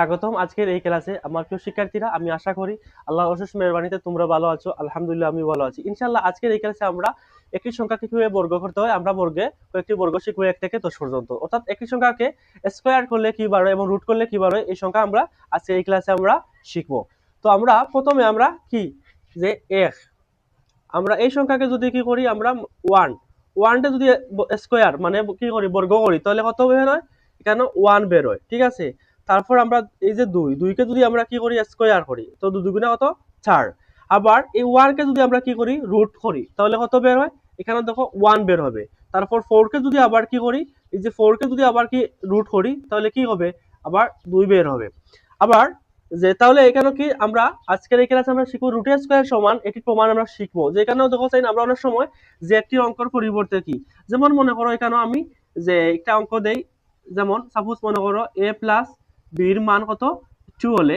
স্বাগতম আজকের এই ক্লাসে। আমার প্রিয় শিক্ষার্থীরা, আমি আশা করি আল্লাহর অশেষ মেহেরবানিতে তোমরা ভালো আছো। আলহামদুলিল্লাহ আমি ভালো আছি। ইনশাআল্লাহ আজকের এই ক্লাসে আমরা একটি সংখ্যাকে কিভাবে বর্গ করতে হয় আমরা বর্গে কয়েকটি বর্গ শিখব 1 থেকে 10 পর্যন্ত। অর্থাৎ একটি সংখ্যাকে স্কয়ার করলে কি বার হয় এবং রুট করলে কি বার হয় এই সংখ্যা আমরা আজকে এই ক্লাসে আমরা শিখব। তো আমরা প্রথমে আমরা কি যে 1 আমরা এই সংখ্যাকে যদি কি করি আমরা 1 1টা যদি স্কয়ার মানে কি করি বর্গ করি তাহলে কত বের হয়? এখানে 1 বের হয়, ঠিক আছে। তারপর আমরা এই যে 2 কে যদি আমরা কি করি স্কয়ার করি তো 2 দুগুণে কত 4। আবার এই 1 কে যদি আমরা কি করি রুট করি তাহলে কত বের হয়? এখানে দেখো 1 বের হবে। তারপর 4 কে যদি আবার কি করি এই যে 4 কে যদি আবার কি রুট করি তাহলে কি হবে? আবার 2 বের হবে। আবার যে তাহলে এখানে কি আমরা আজকের এই ক্লাসে আমরা শিখব রুট স্কয়ার সমান এটি প্রমাণ আমরা শিখবো। যেখানেও দেখো চাই আমরা অনেক সময় যে একটি অঙ্কের পরিবর্তে কি, যেমন মনে করো এখানে আমি যে একটা অঙ্ক দেই, যেমন সাপোজ মনে করো a প্লাস b এর মান কত 2 হলে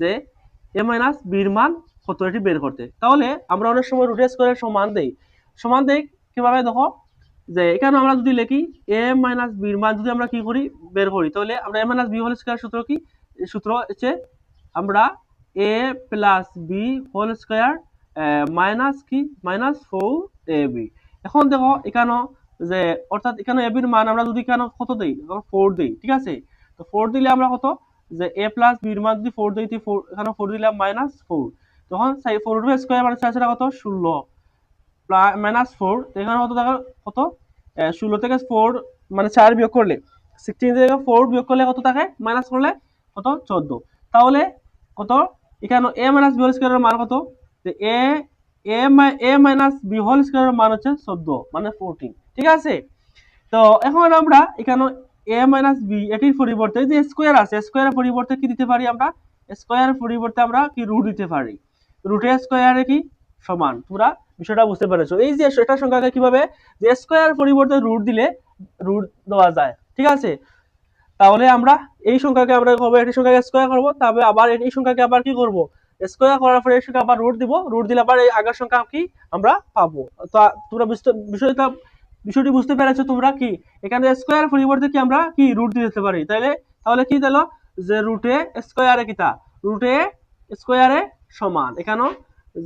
যে a মাইনাস b এর মান কত এটি বের করতে। তাহলে আমরা অনেক সময় রুট স্কয়ারের সমান দেই কিভাবে দেখো যে এখানে আমরা যদি লিখি a মাইনাস b এর মান যদি আমরা কি করি বের করি তাহলে আমরা a minus b whole square সূত্র কি সূত্র হচ্ছে আমরা a plus B whole square minus কি মাইনাস 4ab। এখন দেখো এখানে যে অর্থাৎ এখানে ab এর মান আমরা যদি এখানে কত দেই 4 দেই, ঠিক আছে। তো 4 দিলে আমরা কত যে a প্লাস b এর মান যদি 4 দেই তো 4 এখানে 4 দিলাম মাইনাস 4, তখন 4 এর স্কয়ার মানে 4 কত 16 মাইনাস 4, এখানে কত দেখো কত 16 থেকে 4 মানে 4 বিয়োগ করলে 16 থেকে 4 বিয়োগ করলে কত থাকে মাইনাস করলে কত 14। তাহলে কত এখানে a মাইনাস b হোল স্কয়ারের মান কত যে a মাইনাস b হোল স্কয়ারের মান হচ্ছে 14 মানে 14, ঠিক আছে। তো এখন আমরা এখানে a মাইনাস b এটির পরিবর্তে যে স্কয়ার আছে স্কয়ারের পরিবর্তে কি দিতে পারি আমরা স্কয়ারের পরিবর্তে আমরা কি রুট দিতে পারি। রুটের স্কয়ারে কি সমান, তোমরা বিষয়টা বুঝতে পেরেছো। এই যে এটা সংখ্যাকে কিভাবে যে স্কয়ার পরিবর্তে রুট দিলে রুট দেওয়া যায়, ঠিক আছে। তাহলে আমরা এই সংখ্যাকে আমরা হবে এই সংখ্যাকে স্কয়ার করব, তবে আবার এই সংখ্যাকে আবার কি করব স্কয়ার করার পরে এই সংখ্যা আবার রুট দিব, রুট দিলে আবার এই আগের সংখ্যা কি আমরা পাবো। তো তোমরা বিষয়টি বুঝতে পেরেছো তোমরা কি এখানে স্কয়ার পরিবর্তে কি আমরা কি রুট দিতে পারি। তাহলে কি দিলো যে রুটে স্কয়ারে কিটা রুটে স্কয়ারে সমান, এখানে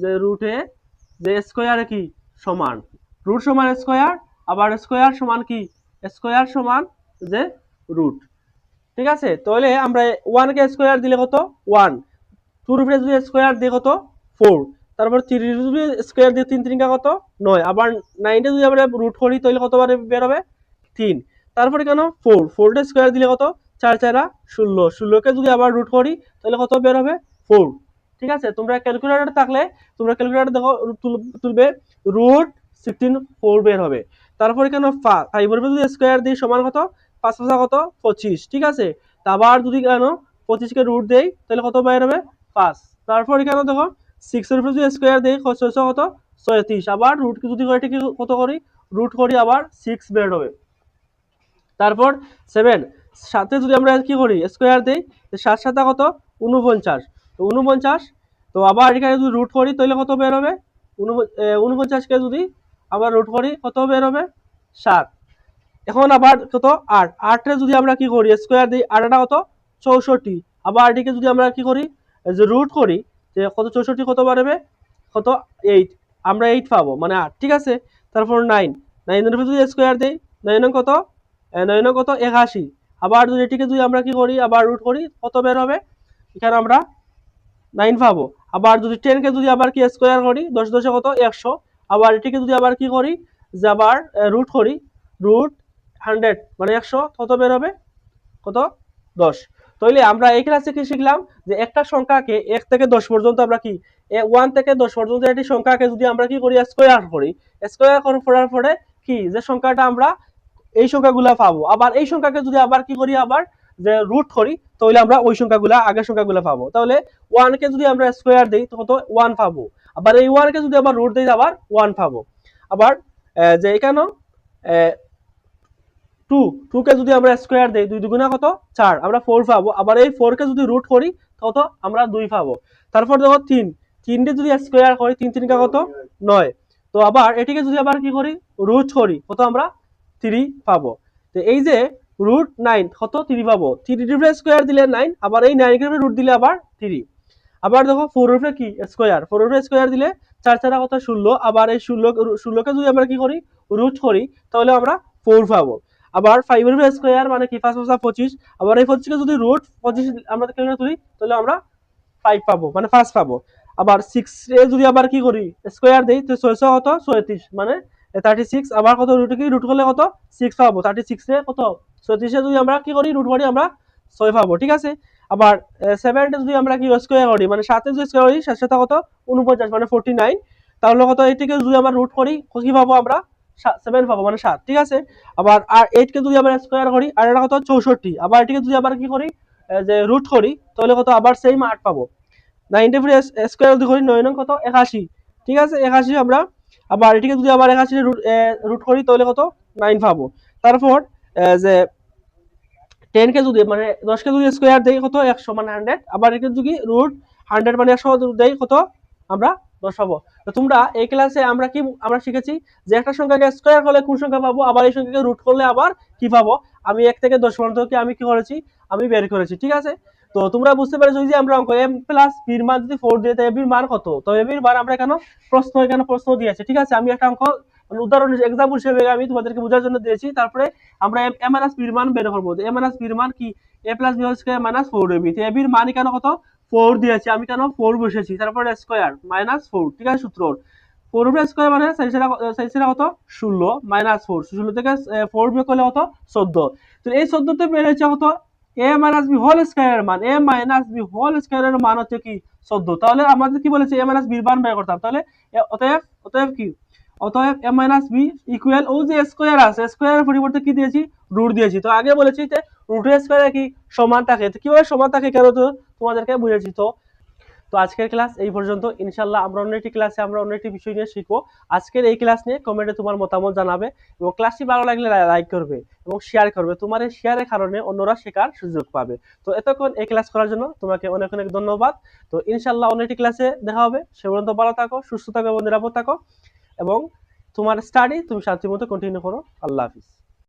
যে রুটে যে স্কয়ারে কি সমান রুট সমান স্কয়ার, আবার স্কয়ার সমান কি স্কয়ার সমান যে রুট, ঠিক আছে। তাহলে আমরা 1 কে স্কয়ার দিলে কত 1, 2 এর উপরে যদি স্কয়ার দিই কত 4, তারপর 3 এর যদি স্কয়ার দিই 3 3 কত 9, আবার 9 এ যদি আমরা রুট করি তাহলে কতবার বের হবে 3। তারপর কেন 4 এর স্কয়ার দিলে কত 4 4 16, 16 কে যদি আবার রুট করি তাহলে কত বের হবে 4, ঠিক আছে। তোমরা ক্যালকুলেটর থাকলে তোমরা ক্যালকুলেটর দেখো তুলবে রুট 16 4 বের হবে। তারপর কেন 5 এর যদি স্কয়ার দিই সমান কত 5 5 কত 25, ঠিক আছে। আবার যদি কেন 25 কে রুট দেই তাহলে কত বের হবে 5। তারপর এখানে দেখো 6 এর উপরে যদি স্কয়ার দেই কত 36, আবার রুট যদি এটাকে কত করি রুট করি আবার 6 বের হবে। তারপর 7 সাথে যদি আমরা কি করি স্কয়ার দেই 7 7 কত 49, তো 49, তো আবার এখানে যদি রুট করি তাহলে কত বের হবে 49 কে যদি আবার রুট করি কত বের হবে 7। এখন আবার কত 8, 8 এ যদি আমরা কি করি স্কয়ার দিই 8 টা কত 64, আবার এটিকে যদি আমরা কি করি যে রুট করি যে কত 64 কত বাড়বে কত 8, আমরা 8 পাবো মানে 8, ঠিক আছে। তারপর 9 এর উপর যদি স্কয়ার দেই 9 কত 9 কত 81, আবার যদি এটিকে যদি আমরা কি করি আবার রুট করি কত বের হবে এখানে আমরা 9 পাবো। আবার যদি 10 কে যদি আবার কি স্কয়ার করি 10 10 কত 100, আবার এটিকে যদি আবার কি করি যে আবার রুট করি রুট 100 মানে 100 কত বের হবে কত 10। তাহলে আমরা এই ক্লাসে কি শিখলাম যে একটা সংখ্যাকে 1 থেকে 10 পর্যন্ত আমরা কি 1 থেকে 10 পর্যন্ত একটি সংখ্যাকে যদি আমরা কি করি স্কয়ার করার পরে কি যে সংখ্যাটা আমরা এই সংখ্যাগুলা পাবো, আবার এই সংখ্যাকে যদি আবার কি করি আবার যে রুট করি তাহলে আমরা ওই সংখ্যাগুলা আগের সংখ্যাগুলা পাবো। তাহলে 1 কে যদি আমরা স্কয়ার দেই তো কত 1 পাবো, আবার এই 1 কে যদি আবার রুট দেই আবার 1 পাবো। আবার যে এখানে 2 কে যদি আমরা স্কয়ার দেই 2 দুগুণা কত 4, আমরা 4 পাবো, আবার এই 4 কে যদি রুট করি কত আমরা 2 পাবো। তারপর দেখো 3 কে যদি স্কয়ার করি 3 3 কত 9, তো আবার এটিকে যদি আবার কি করি রুট করি কত আমরা 3 পাবো। তো এই যে রুট 9 কত 3 পাবো, 3 এর উপরে স্কয়ার দিলে 9, আবার এই 9 এর উপরে রুট দিলে আবার 3। আবার দেখো 4 এর উপরে কি স্কয়ার, 4 এর উপরে স্কয়ার দিলে 4 4 কত 16, আবার এই 16 কে যদি আমরা কি করি রুট করি তাহলে আমরা 4 পাবো। আবার 5 এর উপরে স্কয়ার মানে কি 5 5 25, আবার এই 25 কে যদি রুট 25 আমরা কেন তুলি তাহলে আমরা 5 পাবো মানে 5 পাবো। আবার 6 এ যদি আবার কি করি স্কয়ার দেই তো 600 কত 37 মানে 36, আবার কত রুট কি রুট করলে কত 6 পাবো, 36 এ কত 37 এ যদি আমরা কি করি রুট করি আমরা 6 পাবো, ঠিক আছে। আবার 7 এ যদি আমরা কি স্কয়ার করি মানে 7 এ যদি স্কয়ার করি 7 7 কত 49 মানে 49, তাহলে কত এটিকে যদি আমরা রুট করি কি পাবো আমরা 7 পাবো মানে 7, ঠিক আছে। আবার আর 8 কে যদি আমরা স্কয়ার করি আর এটা কত 64, আবার এটিকে যদি আবার কি করি যে রুট করি তাহলে কত আবার সেম 8 পাবো। 90 স্কয়ার যদি করি 9 নং কত 81, ঠিক আছে 81 আমরা। আবার এটিকে যদি আবার 81 রুট করি তাহলে কত 9 পাবো। তারপর যে 10 কে যদি মানে 10 কে যদি স্কয়ার দেই কত 100 মানে 100, আবার একে যদি রুট 100 মানে 100 দেই কত আমরা 10 পাবো। তো তোমরা এই ক্লাসে আমরা শিখেছি যে একটা সংখ্যাকে স্কয়ার করলে কোন সংখ্যা পাবো, আবার এই সংখ্যাকে রুট করলে আবার কি পাবো। আমি 1 থেকে 10 পর্যন্ত কি আমি কি করেছি আমি বের করেছি, ঠিক আছে। তো তোমরা বুঝতে পেরেছো যে আমরা অঙ্ক m প্লাস b এর মান যদি 4 দিয়ে তাই b এর মান কত, তো b এর মান আমরা এখানে প্রশ্ন দিয়েছে, ঠিক আছে। আমি একটা অঙ্ক উদাহরণ এক্সাম্পল হিসেবে আমি তোমাদেরকে বোঝার জন্য দিয়েছি। তারপরে আমরা a মাইনাস b এর মান বের করব। a মাইনাস b এর মান কি a plus b whole square minus 4ab, তো ab এর মান কেন কত 4 দিয়েছি, আমি কেন 4 বসেছি, তারপরে স্কয়ার মাইনাস 4, ঠিক আছে। সূত্র 4 এর স্কয়ার মানে সাইজটা কত 16 মাইনাস 4, 16 থেকে 4 বিয়োগ করলে কত 14। তো এই 14 তে বের হচ্ছে কত a minus b whole square এর মান, a minus b whole square এর মান হচ্ছে কি 14। তাহলে আমাদের কি বলেছে a মাইনাস b এর মান বের করতাম, তাহলে অতএব কি অতএব m মাইনাস b ইকুয়াল ও যে স্কয়ার আছে স্কয়ারের পরিবর্তে কি দিয়েছি রুট দিয়েছি। তো আগে বলেছি যে রুটের স্কয়ার কি সমান থাকে, তো কিভাবে সমান থাকে কেন তো তোমাদেরকে বুঝেছি। তো তো আজকের ক্লাস এই পর্যন্ত, ইনশাআল্লাহ আমরা অন্য একটি ক্লাসে আমরা অন্য একটি বিষয় নিয়ে শিখবো। আজকের এই ক্লাস নিয়ে কমেন্টে তোমার মতামত জানাবে এবং ক্লাসটি ভালো লাগলে লাইক করবে এবং শেয়ার করবে, তোমার এই শেয়ারের কারণে অন্যরা শেখার সুযোগ পাবে। তো এতক্ষণ এই ক্লাস করার জন্য তোমাকে অনেক অনেক ধন্যবাদ। তো ইনশাআল্লাহ অন্য একটি ক্লাসে দেখা হবে, সে পর্যন্ত ভালো থাকো, সুস্থ থাকো এবং নিরাপদ থাকো এবং তোমার স্টাডি তুমি শান্তির মতো কন্টিনিউ করো। আল্লাহ হাফিজ।